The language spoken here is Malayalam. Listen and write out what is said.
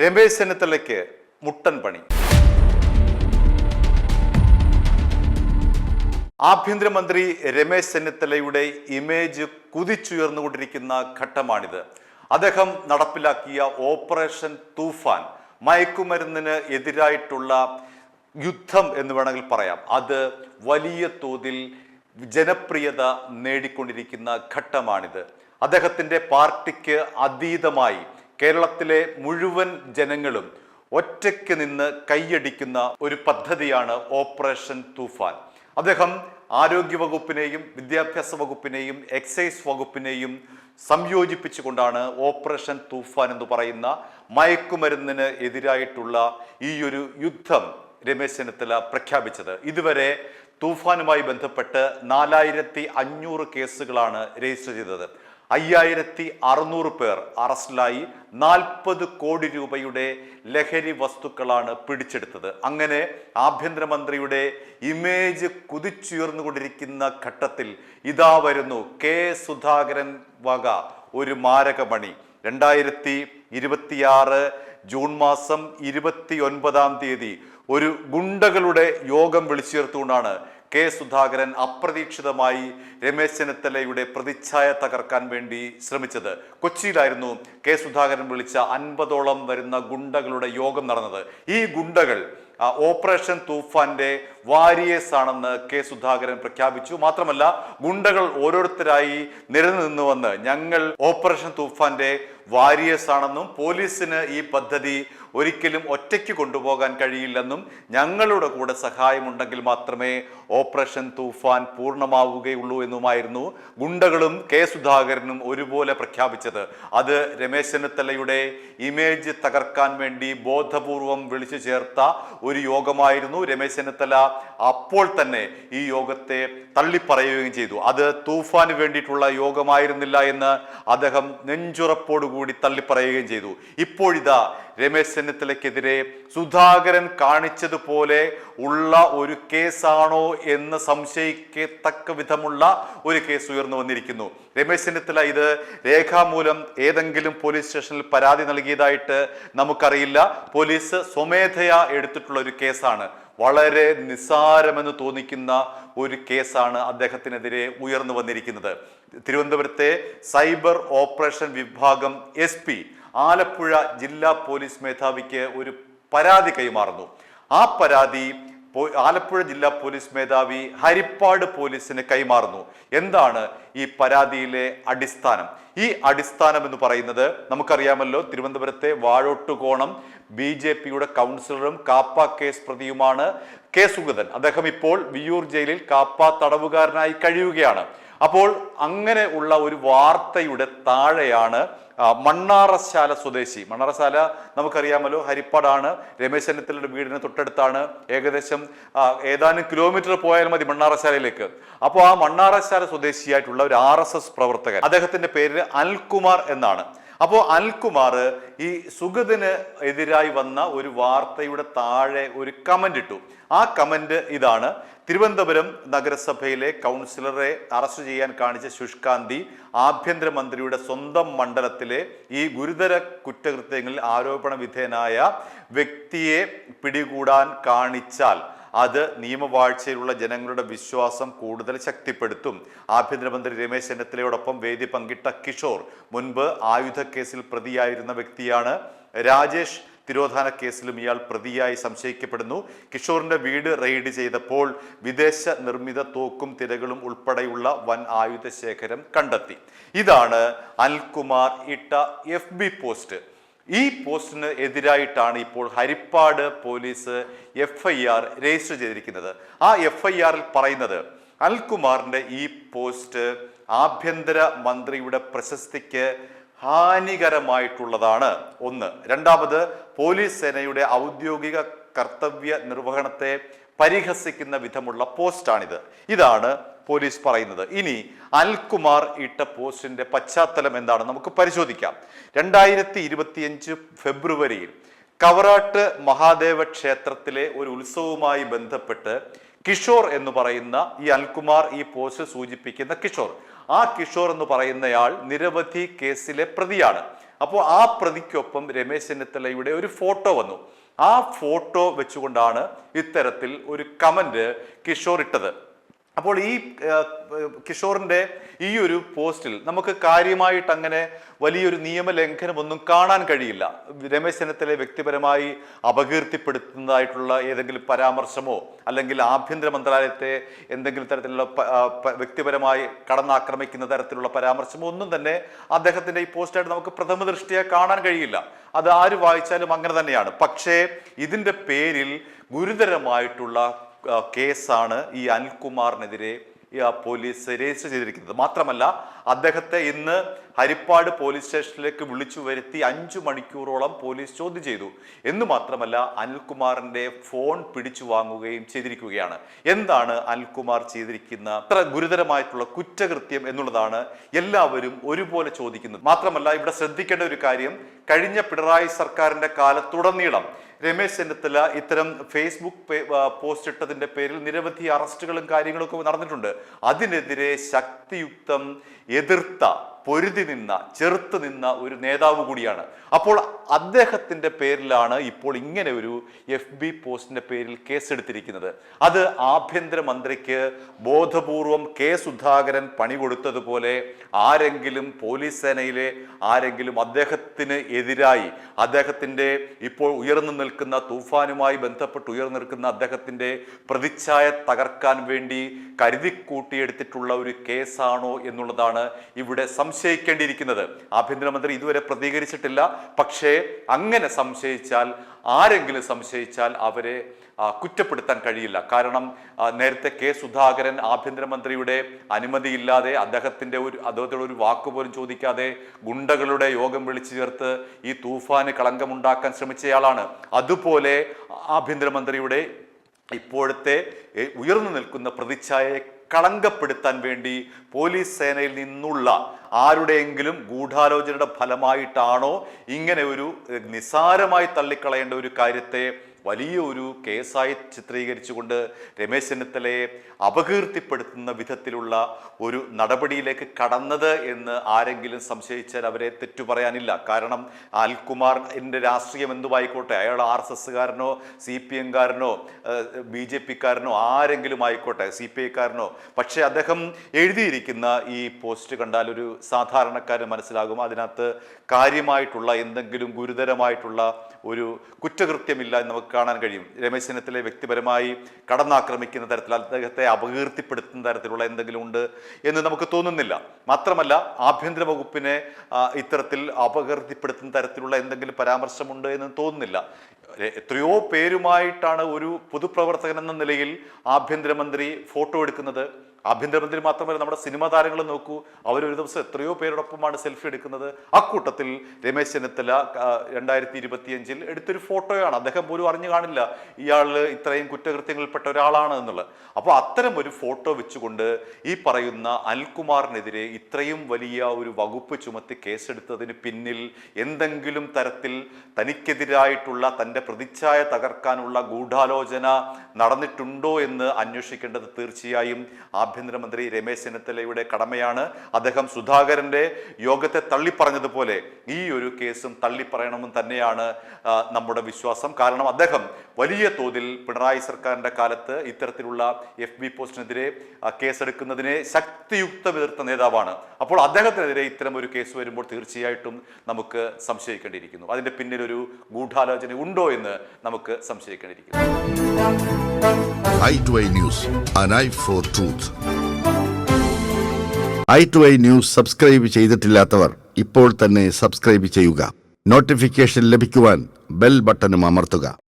രമേശ് ചെന്നിത്തലയ്ക്ക് മുട്ടൻ പണി. ആഭ്യന്തരമന്ത്രി രമേശ് ചെന്നിത്തലയുടെ ഇമേജ് കുതിച്ചുയർന്നുകൊണ്ടിരിക്കുന്ന ഘട്ടമാണിത്. അദ്ദേഹം നടപ്പിലാക്കിയ ഓപ്പറേഷൻ തൂഫാൻ, മയക്കുമരുന്നിന് എതിരായിട്ടുള്ള യുദ്ധം എന്ന് വേണമെങ്കിൽ പറയാം, അത് വലിയ തോതിൽ ജനപ്രിയത നേടിക്കൊണ്ടിരിക്കുന്ന ഘട്ടമാണിത്. അദ്ദേഹത്തിൻ്റെ പാർട്ടിക്ക് അതീതമായി കേരളത്തിലെ മുഴുവൻ ജനങ്ങളും ഒറ്റയ്ക്ക് നിന്ന് കൈയടിക്കുന്ന ഒരു പദ്ധതിയാണ് ഓപ്പറേഷൻ തൂഫാൻ. അദ്ദേഹം ആരോഗ്യവകുപ്പിനെയും വിദ്യാഭ്യാസ വകുപ്പിനെയും എക്സൈസ് വകുപ്പിനെയും സംയോജിപ്പിച്ചുകൊണ്ടാണ് ഓപ്പറേഷൻ തൂഫാൻ എന്ന് പറയുന്ന മയക്കുമരുന്നിന് എതിരായിട്ടുള്ള ഈ ഒരു യുദ്ധം രമേശ് ചെന്നിത്തല പ്രഖ്യാപിച്ചത്. ഇതുവരെ തൂഫാനുമായി ബന്ധപ്പെട്ട് 4500 കേസുകളാണ് രജിസ്റ്റർ ചെയ്തത്. 5600 പേർ അറസ്റ്റിലായി. 40 കോടി രൂപയുടെ ലഹരി വസ്തുക്കളാണ് പിടിച്ചെടുത്തത്. അങ്ങനെ ആഭ്യന്തരമന്ത്രിയുടെ ഇമേജ് കുതിച്ചുയർന്നുകൊണ്ടിരിക്കുന്ന ഘട്ടത്തിൽ ഇതാ വരുന്നു കെ സുധാകരൻ വക ഒരു മാരകമണി. 2026 ജൂൺ മാസം 29-ാം തീയതി ഒരു ഗുണ്ടകളുടെ യോഗം വിളിച്ചു ചേർത്തുകൊണ്ടാണ് കെ സുധാകരൻ അപ്രതീക്ഷിതമായി രമേശ് ചെന്നിത്തലയുടെ പ്രതിച്ഛായ തകർക്കാൻ വേണ്ടി ശ്രമിച്ചത്. കൊച്ചിയിലായിരുന്നു കെ സുധാകരൻ വിളിച്ച 50ഓളം വരുന്ന ഗുണ്ടകളുടെ യോഗം നടന്നത്. ഈ ഗുണ്ടകൾ ഓപ്പറേഷൻ തൂഫാന്റെ വാരിയേഴ്സ് ആണെന്ന് കെ സുധാകരൻ പ്രഖ്യാപിച്ചു. മാത്രമല്ല, ഗുണ്ടകൾ ഓരോരുത്തരായി നിരനിന്നുവന്ന് ഞങ്ങൾ ഓപ്പറേഷൻ തൂഫാന്റെ വാരിയേഴ്സ് ആണെന്നും പോലീസിന് ഈ പദ്ധതി ഒരിക്കലും ഒറ്റയ്ക്ക് കൊണ്ടുപോകാൻ കഴിയില്ലെന്നും ഞങ്ങളുടെ കൂടെ സഹായമുണ്ടെങ്കിൽ മാത്രമേ ഓപ്പറേഷൻ തൂഫാൻ പൂർണ്ണമാവുകയുള്ളൂ എന്നുമായിരുന്നു ഗുണ്ടകളും കെ സുധാകരനും ഒരുപോലെ പ്രഖ്യാപിച്ചത്. അത് രമേശ് ചെന്നിത്തലയുടെ ഇമേജ് തകർക്കാൻ വേണ്ടി ബോധപൂർവം വിളിച്ചു ചേർത്ത ഒരു യോഗമായിരുന്നു. രമേശ് ചെന്നിത്തല അപ്പോൾ തന്നെ ഈ യോഗത്തെ തള്ളിപ്പറയുകയും ചെയ്തു. അത് തൂഫാന് വേണ്ടിയിട്ടുള്ള യോഗമായിരുന്നില്ല എന്ന് അദ്ദേഹം നെഞ്ചുറപ്പോടുകൂടി തള്ളിപ്പറയുകയും ചെയ്തു. ഇപ്പോഴിതാ രമേശ് ചെന്നിത്തലയ്ക്കെതിരെ സുധാകരൻ കാണിച്ചതുപോലെ ഉള്ള ഒരു കേസാണോ എന്ന് സംശയിക്കത്തക്ക വിധമുള്ള ഒരു കേസ് ഉയർന്നു വന്നിരിക്കുന്നു. രമേശ് ചെന്നിത്തല ഇത് രേഖാമൂലം ഏതെങ്കിലും പോലീസ് സ്റ്റേഷനിൽ പരാതി നൽകിയതായിട്ട് നമുക്കറിയില്ല. പോലീസ് സ്വമേധയാ എടുത്തിട്ടുള്ള ഒരു കേസാണ്. വളരെ നിസ്സാരമെന്ന് തോന്നിക്കുന്ന ഒരു കേസാണ് അദ്ദേഹത്തിനെതിരെ ഉയർന്നു വന്നിരിക്കുന്നത്. തിരുവനന്തപുരത്തെ സൈബർ ഓപ്പറേഷൻ വിഭാഗം SP ആലപ്പുഴ ജില്ലാ പോലീസ് മേധാവിക്ക് ഒരു പരാതി കൈമാറുന്നു. ആ പരാതി ആലപ്പുഴ ജില്ലാ പോലീസ് മേധാവി ഹരിപ്പാട് പോലീസിന് കൈമാറുന്നു. എന്താണ് ഈ പരാതിയിലെ അടിസ്ഥാനം? ഈ അടിസ്ഥാനം എന്ന് പറയുന്നത് നമുക്കറിയാമല്ലോ, തിരുവനന്തപുരത്തെ വാഴോട്ടുകോണം BJPയുടെ കൗൺസിലറും കാപ്പ കേസ് പ്രതിയുമാണ് കെ സുഗതൻ. അദ്ദേഹം ഇപ്പോൾ വിയ്യൂർ ജയിലിൽ കാപ്പ തടവുകാരനായി കഴിയുകയാണ്. അപ്പോൾ അങ്ങനെ ഉള്ള ഒരു വാർത്തയുടെ താഴെയാണ് മണ്ണാറശാല സ്വദേശി, മണ്ണാറശാല നമുക്കറിയാമല്ലോ ഹരിപ്പാടാണ്, രമേശ് ചെന്നിത്തലയുടെ വീടിന് തൊട്ടടുത്താണ്. ഏതാനും കിലോമീറ്റർ പോയാൽ മതി മണ്ണാറശാലയിലേക്ക്. അപ്പോൾ ആ മണ്ണാറശാല സ്വദേശിയായിട്ടുള്ള ഒരു RSS പ്രവർത്തകൻ, അദ്ദേഹത്തിന്റെ പേര് അനിൽകുമാർ എന്നാണ്. അപ്പോൾ അനിൽകുമാർ ഈ സുഗതന് എതിരായി വന്ന ഒരു വാർത്തയുടെ താഴെ ഒരു കമന്റ് ഇട്ടു. ആ കമന്റ് ഇതാണ്: തിരുവനന്തപുരം നഗരസഭയിലെ കൗൺസിലറെ അറസ്റ്റ് ചെയ്യാൻ കാണിച്ച ശുഷ്കാന്തി ആഭ്യന്തരമന്ത്രിയുടെ സ്വന്തം മണ്ഡലത്തിലെ ഈ ഗുരുതര കുറ്റകൃത്യങ്ങളിൽ ആരോപണ വിധേയനായ വ്യക്തിയെ പിടികൂടാൻ കാണിച്ചാൽ അത് നിയമവാഴ്ചയിലുള്ള ജനങ്ങളുടെ വിശ്വാസം കൂടുതൽ ശക്തിപ്പെടുത്തും. ആഭ്യന്തരമന്ത്രി രമേശ് ചെന്നിത്തലയോടൊപ്പം വേദി പങ്കിട്ട കിഷോർ മുൻപ് ആയുധക്കേസിൽ പ്രതിയായിരുന്ന വ്യക്തിയാണ്. രാജേഷ് തിരോധാന കേസിലും ഇയാൾ പ്രതിയായി സംശയിക്കപ്പെടുന്നു. കിഷോറിന്റെ വീട് റെയ്ഡ് ചെയ്തപ്പോൾ വിദേശ നിർമ്മിത തോക്കും തിരകളും ഉൾപ്പെടെയുള്ള വൻ ആയുധ ശേഖരം കണ്ടെത്തി. ഇതാണ് അനിൽകുമാർ ഇട്ട FB പോസ്റ്റ്. ഈ പോസ്റ്റിന് എതിരായിട്ടാണ് ഇപ്പോൾ ഹരിപ്പാട് പോലീസ് FIR രജിസ്റ്റർ ചെയ്തിരിക്കുന്നത്. ആ FIR-ൽ പറയുന്നത് അനിൽകുമാറിന്റെ ഈ പോസ്റ്റ് ആഭ്യന്തര മന്ത്രിയുടെ പ്രശസ്തിക്ക് ഹാനികരമായിട്ടുള്ളതാണ്. ഒന്ന്. രണ്ടാമത്, പോലീസ് സേനയുടെ ഔദ്യോഗിക കർത്തവ്യ നിർവഹണത്തെ പരിഹസിക്കുന്ന വിധമുള്ള പോസ്റ്റാണിത്. ഇതാണ് പോലീസ് പറയുന്നത്. ഇനി അനിൽകുമാർ ഇട്ട പോസ്റ്റിന്റെ പശ്ചാത്തലം എന്താണ് നമുക്ക് പരിശോധിക്കാം. 2025 ഫെബ്രുവരിയിൽ കവറാട്ട് മഹാദേവ ക്ഷേത്രത്തിലെ ഒരു ഉത്സവവുമായി ബന്ധപ്പെട്ട് കിഷോർ എന്ന് പറയുന്ന ഈ അനിൽകുമാർ ഈ പോസ്റ്റ് സൂചിപ്പിക്കുന്ന കിഷോർ, ആ കിഷോർ എന്ന് പറയുന്നയാൾ നിരവധി കേസിലെ പ്രതിയാണ്. അപ്പോൾ ആ പ്രതിക്കൊപ്പം രമേശ് ചെന്നിത്തലയുടെ ഒരു ഫോട്ടോ വന്നു. ആ ഫോട്ടോ വെച്ചുകൊണ്ടാണ് ഇത്തരത്തിൽ ഒരു കമന്റ് കിഷോർ ഇട്ടത്. അപ്പോൾ ഈ കിഷോറിന്റെ ഈ ഒരു പോസ്റ്റിൽ നമുക്ക് കാര്യമായിട്ട് അങ്ങനെ വലിയൊരു നിയമലംഘനമൊന്നും കാണാൻ കഴിയില്ല. രമേശ് ചെന്നിത്തലയെ വ്യക്തിപരമായി അപകീർത്തിപ്പെടുത്തുന്നതായിട്ടുള്ള ഏതെങ്കിലും പരാമർശമോ അല്ലെങ്കിൽ ആഭ്യന്തര മന്ത്രാലയത്തെ എന്തെങ്കിലും തരത്തിലുള്ള വ്യക്തിപരമായി കടന്നാക്രമിക്കുന്ന തരത്തിലുള്ള പരാമർശമോ ഒന്നും തന്നെ അദ്ദേഹത്തിന്റെ ഈ പോസ്റ്റായിട്ട് നമുക്ക് പ്രഥമ ദൃഷ്ടിയെ കാണാൻ കഴിയില്ല. അത് ആര് വായിച്ചാലും അങ്ങനെ തന്നെയാണ്. പക്ഷേ ഇതിന്റെ പേരിൽ ഗുരുതരമായിട്ടുള്ള കേസാണ് ഈ അനിൽകുമാറിനെതിരെ പോലീസ് രജിസ്റ്റർ ചെയ്തിരിക്കുന്നത്. മാത്രമല്ല അദ്ദേഹത്തെ ഇന്ന് ഹരിപ്പാട് പോലീസ് സ്റ്റേഷനിലേക്ക് വിളിച്ചു വരുത്തി 5 മണിക്കൂറോളം പോലീസ് ചോദ്യം ചെയ്തു. എന്ന് മാത്രമല്ല അനിൽകുമാറിന്റെ ഫോൺ പിടിച്ചു വാങ്ങുകയും ചെയ്തിരിക്കുകയാണ്. എന്താണ് അനിൽകുമാർ ചെയ്തിരിക്കുന്ന അത്ര ഗുരുതരമായിട്ടുള്ള കുറ്റകൃത്യം എന്നുള്ളതാണ് എല്ലാവരും ഒരുപോലെ ചോദിക്കുന്നത്. മാത്രമല്ല ഇവിടെ ശ്രദ്ധിക്കേണ്ട ഒരു കാര്യം, കഴിഞ്ഞ പിണറായി സർക്കാരിന്റെ കാലത്തുടനീളം രമേശ് ചെന്നിത്തല ഇത്തരം ഫേസ്ബുക്ക് പോസ്റ്റ് ഇട്ടതിന്റെ പേരിൽ നിരവധി അറസ്റ്റുകളും കാര്യങ്ങളൊക്കെ നടന്നിട്ടുണ്ട്. അതിനെതിരെ ശക്തിയുക്തം എതിർത്ത, പൊരുതി നിന്ന, ചെറുത്ത് നിന്ന ഒരു നേതാവ് കൂടിയാണ്. അപ്പോൾ അദ്ദേഹത്തിന്റെ പേരിലാണ് ഇപ്പോൾ ഇങ്ങനെ ഒരു FB പോസ്റ്റിന്റെ പേരിൽ കേസെടുത്തിരിക്കുന്നത്. അത് ആഭ്യന്തരമന്ത്രിക്ക് ബോധപൂർവം കെ സുധാകരൻ പണി കൊടുത്തതുപോലെ ആരെങ്കിലും പോലീസ് സേനയിലെ ആരെങ്കിലും അദ്ദേഹത്തിന് എതിരായി, അദ്ദേഹത്തിന്റെ ഇപ്പോൾ ഉയർന്നു നിൽക്കുന്ന തൂഫാനുമായി ബന്ധപ്പെട്ട് ഉയർന്നു നിൽക്കുന്ന അദ്ദേഹത്തിന്റെ പ്രതിച്ഛായ തകർക്കാൻ വേണ്ടി കരുതിക്കൂട്ടിയെടുത്തിട്ടുള്ള ഒരു കേസാണോ എന്നുള്ളതാണ് ഇവിടെ സംശയിക്കേണ്ടിയിരിക്കുന്നത്. ആഭ്യന്തരമന്ത്രി ഇതുവരെ പ്രതികരിച്ചിട്ടില്ല. പക്ഷേ അങ്ങനെ സംശയിച്ചാൽ, ആരെങ്കിലും സംശയിച്ചാൽ അവരെ കുറ്റപ്പെടുത്താൻ കഴിയില്ല. നേരത്തെ കെ സുധാകരൻ ആഭ്യന്തരമന്ത്രിയുടെ അനുമതിയില്ലാതെ അദ്ദേഹത്തോട് ഒരു വാക്കുപോലും ചോദിക്കാതെ ഗുണ്ടകളുടെ യോഗം വിളിച്ചു ചേർത്ത് ഈ തൂഫാന് കളങ്കമുണ്ടാക്കാൻ ശ്രമിച്ചയാളാണ്. അതുപോലെ ആഭ്യന്തരമന്ത്രിയുടെ ഇപ്പോഴത്തെ ഉയർന്നു നിൽക്കുന്ന പ്രതിച്ഛായയെ കളങ്കപ്പെടുത്താൻ വേണ്ടി പോലീസ് സേനയിൽ നിന്നുള്ള ആരുടെയെങ്കിലും ഗൂഢാലോചനയുടെ ഫലമായിട്ടാണോ ഇങ്ങനെ ഒരു നിസ്സാരമായി തള്ളിക്കളയേണ്ട ഒരു കാര്യത്തെ വലിയ ഒരു കേസായി ചിത്രീകരിച്ചുകൊണ്ട് രമേശ് ചെന്നിത്തലയെ അപകീർത്തിപ്പെടുത്തുന്ന വിധത്തിലുള്ള ഒരു നടപടിയിലേക്ക് കടന്നത് എന്ന് ആരെങ്കിലും സംശയിച്ചാൽ അവരെ തെറ്റു പറയാനില്ല. കാരണം അനിൽകുമാറിന്റെ രാഷ്ട്രീയം എന്തുമായിക്കോട്ടെ, അയാൾ RSSകാരനോ CPM-കാരനോ BJP-കാരനോ ആരെങ്കിലും ആയിക്കോട്ടെ, CPI-കാരനോ, പക്ഷെ അദ്ദേഹം എഴുതിയിരിക്കുന്ന ഈ പോസ്റ്റ് കണ്ടാൽ ഒരു സാധാരണക്കാരന് മനസ്സിലാകും അതിനകത്ത് കാര്യമായിട്ടുള്ള എന്തെങ്കിലും ഗുരുതരമായിട്ടുള്ള ഒരു കുറ്റകൃത്യമില്ല എന്ന് നമുക്ക് കാണാൻ കഴിയും. രമേശ് ചെന്നിത്തലയെ വ്യക്തിപരമായി കടന്നാക്രമിക്കുന്ന തരത്തിൽ, അദ്ദേഹത്തെ അപകീർത്തിപ്പെടുത്തുന്ന തരത്തിലുള്ള എന്തെങ്കിലും ഉണ്ട് എന്ന് നമുക്ക് തോന്നുന്നില്ല. മാത്രമല്ല ആഭ്യന്തര വകുപ്പിനെ ഇത്തരത്തിൽ അപകീർത്തിപ്പെടുത്തുന്ന തരത്തിലുള്ള എന്തെങ്കിലും പരാമർശമുണ്ട് എന്ന് തോന്നുന്നില്ല. എത്രയോ പേരുമായിട്ടാണ് ഒരു പൊതുപ്രവർത്തകൻ എന്ന നിലയിൽ ആഭ്യന്തരമന്ത്രി ഫോട്ടോ എടുക്കുന്നത്. ആഭ്യന്തരമന്ത്രി മാത്രമല്ല, നമ്മുടെ സിനിമാ താരങ്ങൾ നോക്കൂ, അവരൊരു ദിവസം എത്രയോ പേരോടൊപ്പമാണ് സെൽഫി എടുക്കുന്നത്. അക്കൂട്ടത്തിൽ രമേശ് ചെന്നിത്തല 2025 എടുത്തൊരു ഫോട്ടോയാണ്. അദ്ദേഹം പോലും അറിഞ്ഞു കാണില്ല ഇയാൾ ഇത്രയും കുറ്റകൃത്യങ്ങളിൽപ്പെട്ട ഒരാളാണ് എന്നുള്ളത്. അപ്പോൾ അത്തരം ഒരു ഫോട്ടോ വെച്ചുകൊണ്ട് ഈ പറയുന്ന അനിൽകുമാറിനെതിരെ ഇത്രയും വലിയ ഒരു വകുപ്പ് ചുമത്തി കേസെടുത്തതിന് പിന്നിൽ എന്തെങ്കിലും തരത്തിൽ തനിക്കെതിരായിട്ടുള്ള തൻ്റെ പ്രതിച്ഛായ തകർക്കാനുള്ള ഗൂഢാലോചന നടന്നിട്ടുണ്ടോ എന്ന് അന്വേഷിക്കേണ്ടത് തീർച്ചയായും ആഭ്യന്തരമന്ത്രി രമേശ് ചെന്നിത്തലയുടെ കടമയാണ്. അദ്ദേഹം സുധാകരന്റെ യോഗത്തെ തള്ളിപ്പറഞ്ഞതുപോലെ ഈ ഒരു കേസും തള്ളിപ്പറയണമെന്ന് തന്നെയാണ് നമ്മുടെ വിശ്വാസം. കാരണം അദ്ദേഹം വലിയ തോതിൽ പിണറായി സർക്കാരിന്റെ കാലത്ത് ഇത്തരത്തിലുള്ള FB പോസ്റ്റിനെതിരെ കേസെടുക്കുന്നതിനെ ശക്തിയുക്തം എതിർത്ത നേതാവാണ്. അപ്പോൾ അദ്ദേഹത്തിനെതിരെ ഇത്തരം ഒരു കേസ് വരുമ്പോൾ തീർച്ചയായിട്ടും നമുക്ക് സംശയിക്കേണ്ടിയിരിക്കുന്നു. അതിന്റെ പിന്നിൽ ഒരു ഗൂഢാലോചന ഉണ്ടോ എന്ന് നമുക്ക് സംശയിക്കേണ്ടിയിരിക്കുന്നു. i2i News, an eye for truth. i2i News subscribe ചെയ്തിട്ടില്ലാത്തവർ ഇപ്പോൾ തന്നെ സബ്സ്ക്രൈബ് ചെയ്യുക. നോട്ടിഫിക്കേഷൻ ലഭിക്കുവാൻ ബെൽ ബട്ടണും അമർത്തുക.